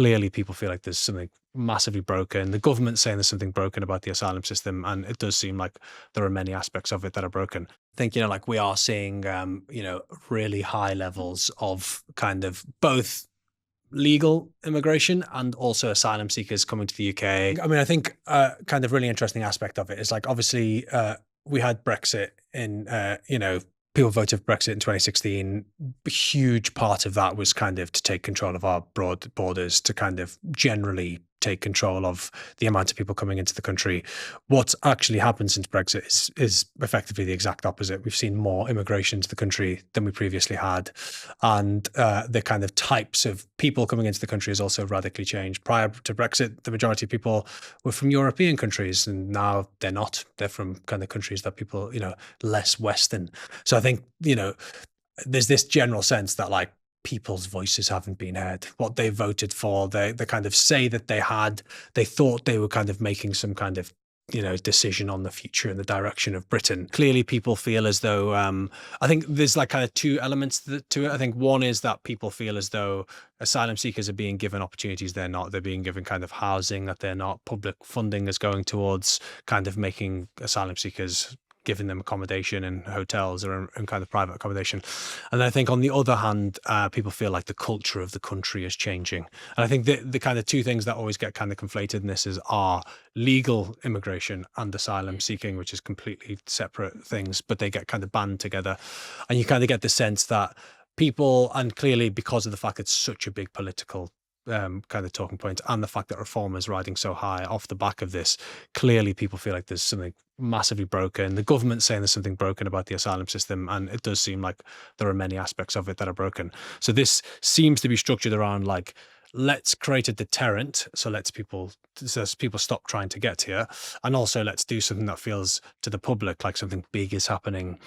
clearly people feel like there's something massively broken. The government's saying there's something broken about the asylum system, and it does seem like there are many aspects of it that are broken. I think, like we are seeing, really high levels of kind of both legal immigration and also asylum seekers coming to the UK. I mean, I think kind of really interesting aspect of it is like, obviously, we had Brexit in, people voted for Brexit in 2016. A huge part of that was kind of to take control of our broad borders, to kind of generally take control of the amount of people coming into the country. What's actually happened since Brexit is effectively the exact opposite. We've seen more immigration to the country than we previously had. And the kind of types of people coming into the country has also radically changed. Prior to Brexit, the majority of people were from European countries, and now they're not. They're from kind of countries that people, less Western. So I think, there's this general sense that like people's voices haven't been heard. What they voted for, they kind of say that they thought they were kind of making some kind of, decision on the future and the direction of Britain. Clearly, people feel as though, I think there's like kind of two elements to it. I think one is that people feel as though asylum seekers are being given opportunities they're not. They're being given kind of housing that they're not. Public funding is going towards kind of making asylum seekers, giving them accommodation in hotels or in kind of private accommodation. And I think on the other hand, people feel like the culture of the country is changing. And I think the kind of two things that always get kind of conflated in this are legal immigration and asylum seeking, which is completely separate things, but they get kind of band together. And you kind of get the sense that people, and clearly because of the fact it's such a big political kind of talking point, and the fact that reform is riding so high off the back of this, clearly people feel like there's something massively broken. The government's saying there's something broken about the asylum system, and it does seem like there are many aspects of it that are broken. So this seems to be structured around like, let's create a deterrent, so people stop trying to get here, and also let's do something that feels to the public like something big is happening.